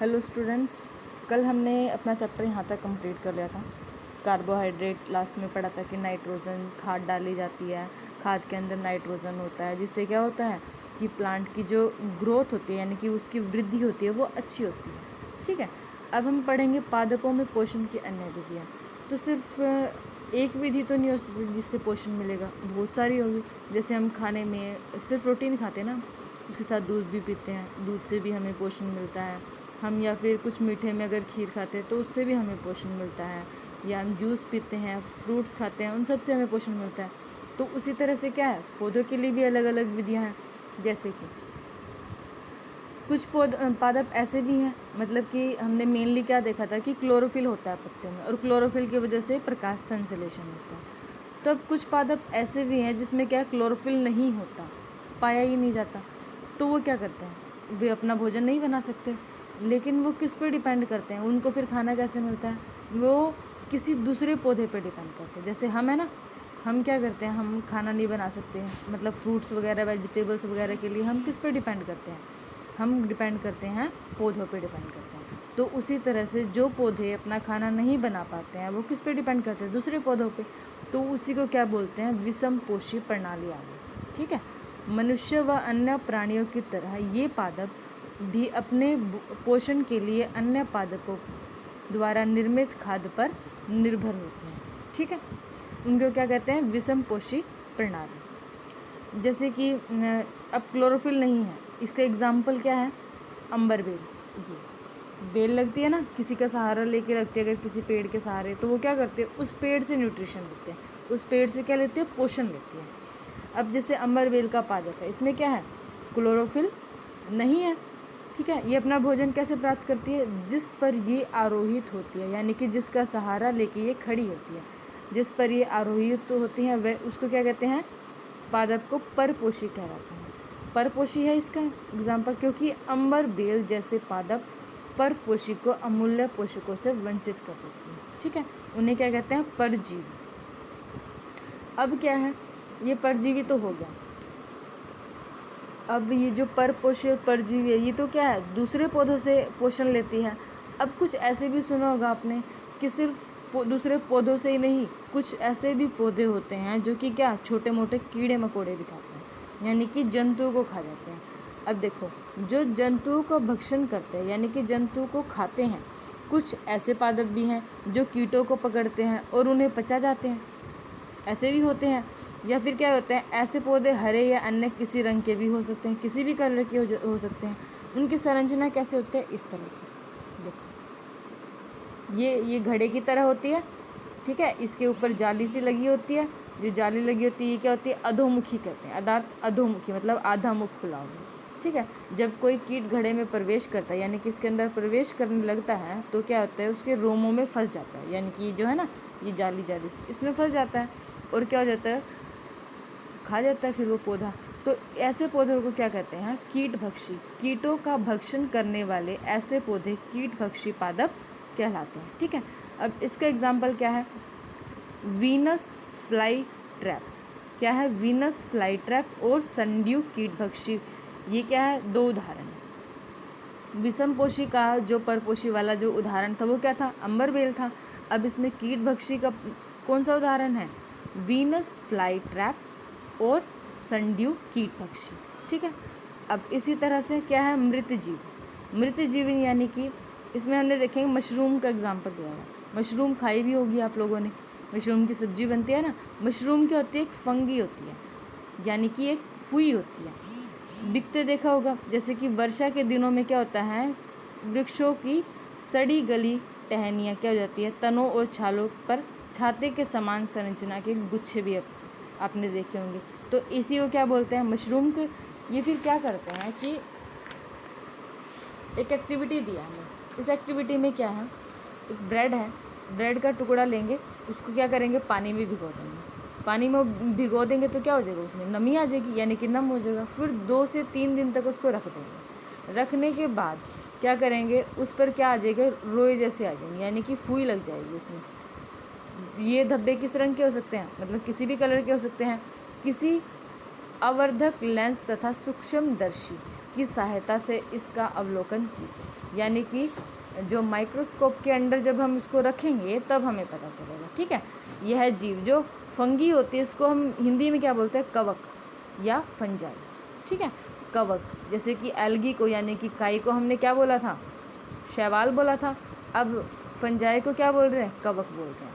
Hello students, कल हमने अपना चैप्टर यहाँ तक कंप्लीट कर लिया था। कार्बोहाइड्रेट लास्ट में पढ़ा था कि नाइट्रोजन खाद डाली जाती है, खाद के अंदर नाइट्रोजन होता है, जिससे क्या होता है कि प्लांट की जो ग्रोथ होती है यानी कि उसकी वृद्धि होती है वो अच्छी होती है। ठीक है, अब हम पढ़ेंगे पादपों में पोषण की अन्य विधियाँ। तो सिर्फ एक विधि तो नहीं हो सकती जिससे पोषण मिलेगा, बहुत सारी होगी। जैसे हम खाने में सिर्फ प्रोटीन खाते हैं ना, उसके साथ दूध भी पीते हैं, दूध से भी हमें पोषण मिलता है। हम या फिर कुछ मीठे में अगर खीर खाते हैं तो उससे भी हमें पोषण मिलता है, या हम जूस पीते हैं, फ्रूट्स खाते हैं, उन सब से हमें पोषण मिलता है। तो उसी तरह से क्या है, पौधों के लिए भी अलग अलग विधियाँ हैं। जैसे कि कुछ पादप ऐसे भी हैं, मतलब कि हमने मेनली क्या देखा था कि क्लोरोफिल होता है पत्ते में, और क्लोरोफिल की वजह से प्रकाश संश्लेषण होता है। तो अब कुछ पादप ऐसे भी हैं जिसमें क्या क्लोरोफिल नहीं होता, पाया ही नहीं जाता। तो वो क्या करते हैं, वे अपना भोजन नहीं बना सकते, लेकिन वो किस पे डिपेंड करते हैं, उनको फिर खाना कैसे मिलता है, वो किसी दूसरे पौधे पे डिपेंड करते हैं। जैसे हम है ना, हम क्या करते हैं, हम खाना नहीं बना सकते हैं, मतलब फ्रूट्स वगैरह वेजिटेबल्स वगैरह के लिए हम किस पे डिपेंड करते हैं, हम डिपेंड करते हैं पौधों पे डिपेंड करते हैं। तो उसी तरह से जो पौधे अपना खाना नहीं बना पाते हैं वो किस पे डिपेंड करते हैं, दूसरे पौधों पे। तो उसी को क्या बोलते हैं, विषम पोषी प्रणाली आ गई। ठीक है, मनुष्य व अन्य प्राणियों की तरह ये पादप भी अपने पोषण के लिए अन्य पादपों द्वारा निर्मित खाद्य पर निर्भर होते हैं। ठीक है, उनको क्या कहते हैं, विषम पोषी प्रणाली। जैसे कि अब क्लोरोफिल नहीं है, इसका एग्जाम्पल क्या है, अंबर बेल। जी, बेल लगती है ना, किसी का सहारा लेके रखती है, अगर किसी पेड़ के सहारे, तो वो क्या करते हैं, उस पेड़ से न्यूट्रिशन लेते हैं, उस पेड़ से क्या लेते हैं, पोषण लेती है। अब जैसे अंबर बेल का पादप है, इसमें क्या है, क्लोरोफिल नहीं है। ठीक है, ये अपना भोजन कैसे प्राप्त करती है, जिस पर ये आरोहित होती है, यानी कि जिसका सहारा लेके ये खड़ी होती है, जिस पर ये आरोहित होती है वह उसको क्या कहते हैं, पादप को परपोषी कहलाते हैं। परपोषी है इसका एग्जाम्पल, क्योंकि अंबर बेल जैसे पादप परपोषी को अमूल्य पोषकों से वंचित कर देती है। ठीक है, उन्हें क्या कहते हैं, परजीवी। अब क्या है, ये परजीवी तो हो गया। अब ये जो परपोषी और परजीवी है, ये तो क्या है, दूसरे पौधों से पोषण लेती है। अब कुछ ऐसे भी सुना होगा आपने कि सिर्फ दूसरे पौधों से ही नहीं, कुछ ऐसे भी पौधे होते हैं जो कि क्या, छोटे मोटे कीड़े मकोड़े भी खाते हैं, यानी कि जंतुओं को खा जाते हैं। अब देखो, जो जंतुओं को भक्षण करते हैं यानी कि जंतुओं को खाते हैं, कुछ ऐसे पादप भी हैं जो कीटों को पकड़ते हैं और उन्हें पचा जाते हैं, ऐसे भी होते हैं। या फिर क्या होते हैं, ऐसे पौधे हरे या अन्य किसी रंग के भी हो सकते हैं, किसी भी कलर के हो सकते हैं। उनकी संरचना कैसे होती है, इस तरह की। देखो, ये घड़े की तरह होती है। ठीक है, इसके ऊपर जाली सी लगी होती है, जो जाली लगी होती है ये क्या होती है, अधोमुखी कहते हैं, अधोमुखी मतलब आधा मुख खुला हुआ। ठीक है, जब कोई कीट घड़े में प्रवेश करता है यानी कि इसके अंदर प्रवेश करने लगता है तो क्या होता है, उसके रोमों में फंस जाता है, यानी कि जो है ना, ये जाली से इसमें फंस जाता है, और क्या हो जाता है, खा जाता है फिर वो पौधा। तो ऐसे पौधों को क्या कहते हैं, कीटभक्षी। कीटों का भक्षण करने वाले ऐसे पौधे कीटभक्षी पादप कहलाते हैं। ठीक है, अब इसका एग्जाम्पल क्या है, वीनस फ्लाई ट्रैप। क्या है, वीनस फ्लाई ट्रैप और सनड्यू कीटभक्षी, ये क्या है, दो उदाहरण है। विषम पोषी का जो परपोषी वाला जो उदाहरण था वो क्या था, अंबर बेल था। अब इसमें कीटभक्षी का कौन सा उदाहरण है, वीनस फ्लाई ट्रैप और सनड्यू कीटभक्षी। ठीक है, अब इसी तरह से क्या है, मृत जीवी यानी कि इसमें हमने देखेंगे मशरूम का एग्जाम्पल दिया है। मशरूम खाई भी होगी आप लोगों ने, मशरूम की सब्जी बनती है ना। मशरूम क्या होती है, एक फंगी होती है, यानी कि एक फुई होती है, दिखते देखा होगा। जैसे कि वर्षा के दिनों में क्या होता है, वृक्षों की सड़ी गली टहनियाँ क्या हो जाती है, तनों और छालों पर छाते के समान संरचना के गुच्छे भी आपने देखे होंगे। तो इसी को क्या बोलते हैं, मशरूम के। ये फिर क्या करते हैं कि एक एक्टिविटी दिया हमें, इस एक्टिविटी में क्या है, एक ब्रेड है, ब्रेड का टुकड़ा लेंगे, उसको क्या करेंगे, पानी में भिगो देंगे। पानी में भिगो देंगे तो क्या हो जाएगा, उसमें नमी आ जाएगी, यानी कि नम हो जाएगा। फिर 2 से 3 दिन तक उसको रख देंगे। रखने के बाद क्या करेंगे, उस पर क्या आ जाएगा, रोए जैसे आ जाएंगे, यानी कि फूई लग जाएगी उसमें। ये धब्बे किस रंग के हो सकते हैं, मतलब किसी भी कलर के हो सकते हैं। किसी आवर्धक लेंस तथा सूक्ष्मदर्शी की सहायता से इसका अवलोकन कीजिए। यानी कि जो माइक्रोस्कोप के अंडर जब हम इसको रखेंगे तब हमें पता चलेगा। ठीक है, यह जीव जो फंगी होती है इसको हम हिंदी में क्या बोलते हैं, कवक या फंजाई। ठीक है, कवक, जैसे कि एल्गी को यानी कि काई को हमने क्या बोला था, शैवाल बोला था। अब फंजाई को क्या बोल रहे हैं, कवक बोल रहे हैं।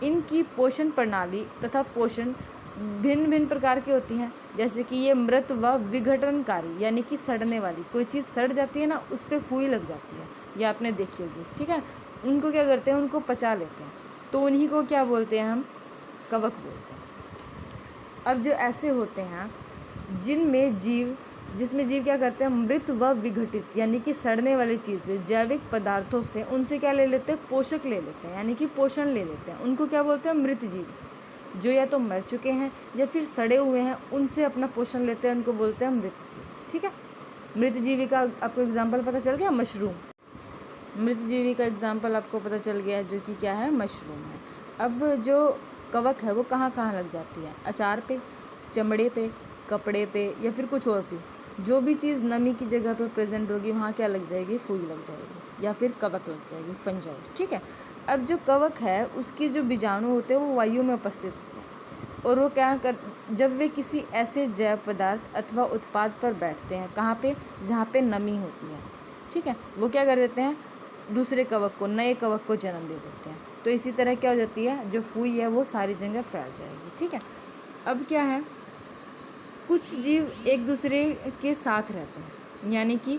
इनकी पोषण प्रणाली तथा पोषण भिन्न भिन्न प्रकार की होती हैं। जैसे कि ये मृत व विघटनकारी यानी कि सड़ने वाली, कोई चीज़ सड़ जाती है ना, उस पर फूई लग जाती है, ये आपने देखी होगी। ठीक है, उनको क्या करते हैं, उनको पचा लेते हैं, तो उन्हीं को क्या बोलते हैं हम, कवक बोलते हैं। अब जो ऐसे होते हैं जिसमें जीव क्या करते हैं, मृत व विघटित यानी कि सड़ने वाली चीज़ में जैविक पदार्थों से उनसे क्या ले लेते हैं, पोषक ले लेते हैं, यानी कि पोषण ले लेते हैं, उनको क्या बोलते हैं, मृत जीव। जो या तो मर चुके हैं या फिर सड़े हुए हैं, उनसे अपना पोषण लेते हैं, उनको बोलते हैं मृत जीव। ठीक है, मृत जीवी का आपको एग्जाम्पल पता चल गया, मशरूम। मृत जीवी का एग्जाम्पल आपको पता चल गया जो कि क्या है, मशरूम है। अब जो कवक है वो कहाँ कहाँ लग जाती है, अचार पे, चमड़े पे, कपड़े पे या फिर कुछ और भी। जो भी चीज़ नमी की जगह पे प्रेजेंट होगी वहाँ क्या लग जाएगी, फुई लग जाएगी या फिर कवक लग जाएगी, फंजाई। ठीक है, अब जो कवक है उसके जो बीजाणु होते हैं वो वायु में उपस्थित होते हैं, और वो जब वे किसी ऐसे जैव पदार्थ अथवा उत्पाद पर बैठते हैं, कहाँ पे, जहाँ पे नमी होती है। ठीक है, वो क्या कर देते हैं, दूसरे कवक को, नए कवक को जन्म दे देते हैं। तो इसी तरह क्या हो जाती है, जो फुई है वो सारी जगह फैल जाएगी। ठीक है, अब क्या है, कुछ जीव एक दूसरे के साथ रहते हैं, यानी कि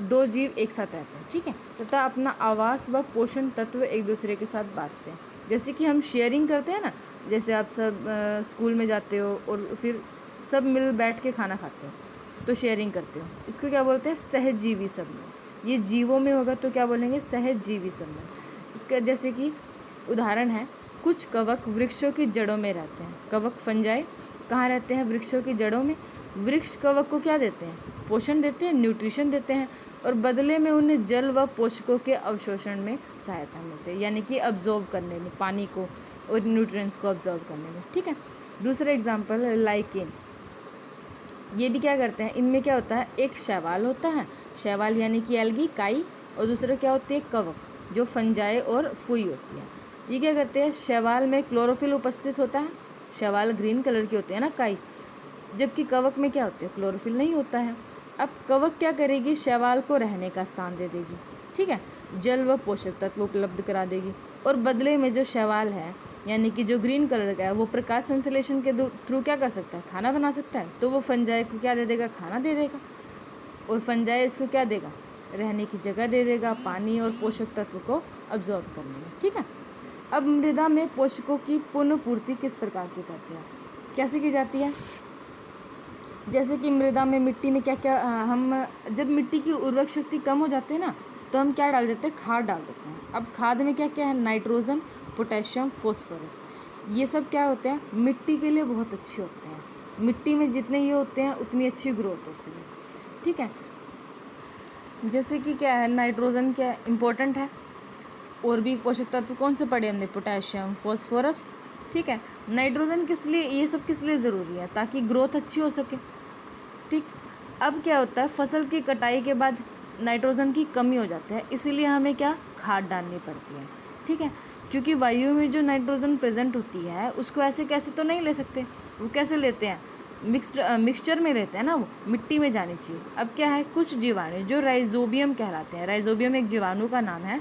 दो जीव एक साथ रहते हैं। ठीक है, तथा अपना आवास व पोषण तत्व एक दूसरे के साथ बांटते हैं। जैसे कि हम शेयरिंग करते हैं ना, जैसे आप सब स्कूल में जाते हो और फिर सब मिल बैठ के खाना खाते हो, तो शेयरिंग करते हो, इसको क्या बोलते हैं, सहजीवी संबंध। ये जीवों में होगा तो क्या बोलेंगे, सहजीवी संबंध। इसका जैसे कि उदाहरण है, कुछ कवक वृक्षों की जड़ों में रहते हैं। कवक फंजाई कहाँ रहते हैं, वृक्षों की जड़ों में। वृक्ष कवक को क्या देते हैं, पोषण देते हैं, न्यूट्रिशन देते हैं, और बदले में उन्हें जल व पोषकों के अवशोषण में सहायता मिलती है, यानी कि अब्जॉर्ब करने में, पानी को और न्यूट्रिएंट्स को अब्जॉर्ब करने में। ठीक है, दूसरा एग्जाम्पल है लाइकेन। ये भी क्या करते हैं, इनमें क्या होता है, एक शैवाल होता है, शैवाल यानी कि एल्गी, काई, और दूसरा क्या होती है, कवक, जो फंजाई और फुई होती है। ये क्या करते हैं, शैवाल में क्लोरोफिल उपस्थित होता है, शैवाल ग्रीन कलर की होती है ना, काई, जबकि कवक में क्या होती है, क्लोरोफिल नहीं होता है। अब कवक क्या करेगी, शैवाल को रहने का स्थान दे देगी। ठीक है, जल व पोषक तत्व उपलब्ध करा देगी, और बदले में जो शैवाल है यानी कि जो ग्रीन कलर का है वो प्रकाश संश्लेषण के थ्रू क्या कर सकता है, खाना बना सकता है। तो वो फंजाई को क्या दे देगा, खाना दे देगा, और फंजाई इसको क्या देगा, रहने की जगह दे देगा, पानी और पोषक तत्व को अब्जॉर्ब करने में। ठीक है, अब मृदा में पोषकों की पुनः पूर्ति किस प्रकार की जाती है, कैसे की जाती है। जैसे कि मृदा में, मिट्टी में क्या क्या हम जब मिट्टी की उर्वरक शक्ति कम हो जाती है ना, तो हम क्या डाल देते हैं, खाद डाल देते हैं। अब खाद में क्या क्या है, नाइट्रोजन, पोटेशियम, फॉस्फोरस, ये सब क्या होते हैं, मिट्टी के लिए बहुत अच्छे होते हैं। मिट्टी में जितने ये होते हैं उतनी अच्छी ग्रोथ होती है। ठीक है, जैसे कि क्या है, नाइट्रोजन क्या इम्पोर्टेंट है, और भी पोषक तत्व कौन से पढ़े हमने, पोटेशियम, फॉस्फोरस। ठीक है, नाइट्रोजन किस लिए, ये सब किस लिए ज़रूरी है, ताकि ग्रोथ अच्छी हो सके। ठीक, अब क्या होता है, फसल की कटाई के बाद नाइट्रोजन की कमी हो जाती है, इसीलिए हमें क्या, खाद डालनी पड़ती है। ठीक है, क्योंकि वायु में जो नाइट्रोजन प्रेजेंट होती है उसको ऐसे कैसे तो नहीं ले सकते, वो कैसे लेते हैं, मिक्सचर में रहते हैं ना, वो मिट्टी में जानी चाहिए। अब क्या है, कुछ जीवाणु जो राइजोबियम कहलाते हैं, राइजोबियम एक जीवाणु का नाम है,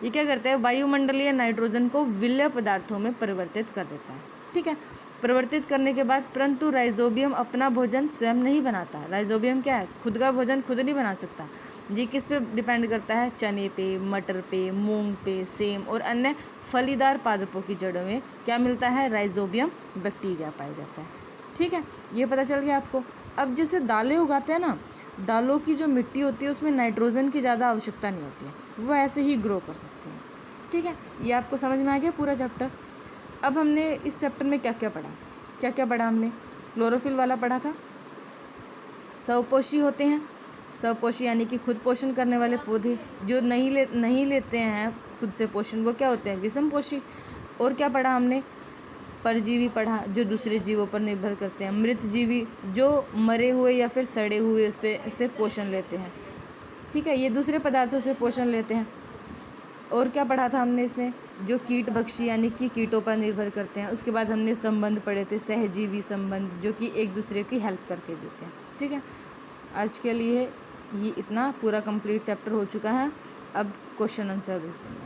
ये क्या करते हैं, वायुमंडलीय नाइट्रोजन को विलय पदार्थों में परिवर्तित कर देता है। ठीक है, परिवर्तित करने के बाद, परंतु राइजोबियम अपना भोजन स्वयं नहीं बनाता। राइजोबियम क्या है, खुद का भोजन खुद नहीं बना सकता। ये किस पे डिपेंड करता है, चने पे, मटर पे, मूंग पे, सेम और अन्य फलीदार पादपों की जड़ों में क्या मिलता है, राइजोबियम बैक्टीरिया पाया जाता है। ठीक है, ये पता चल गया आपको। अब जैसे दालें उगाते हैं ना, दालों की जो मिट्टी होती है उसमें नाइट्रोजन की ज़्यादा आवश्यकता नहीं होती है, वो ऐसे ही ग्रो कर सकते हैं। ठीक है, ये आपको समझ में आ गया पूरा चैप्टर। अब हमने इस चैप्टर में क्या क्या पढ़ा हमने, क्लोरोफिल वाला पढ़ा था, स्वपोषी होते हैं, स्वपोषी यानी कि खुद पोषण करने वाले पौधे। जो नहीं लेते हैं खुद से पोषण, वो क्या होते हैं, विषमपोषी। और क्या पढ़ा हमने, परजीवी पढ़ा जो दूसरे जीवों पर निर्भर करते हैं। मृत जीवी जो मरे हुए या फिर सड़े हुए उस पे से पोषण लेते हैं। ठीक है, ये दूसरे पदार्थों से पोषण लेते हैं। और क्या पढ़ा था हमने इसमें, जो कीट भक्षी यानी कि कीटों पर निर्भर करते हैं। उसके बाद हमने संबंध पढ़े थे, सहजीवी संबंध, जो कि एक दूसरे की हेल्प करके जीते हैं। ठीक है, आज के लिए ये इतना पूरा कंप्लीट चैप्टर हो चुका है। अब क्वेश्चन आंसर देखते हैं।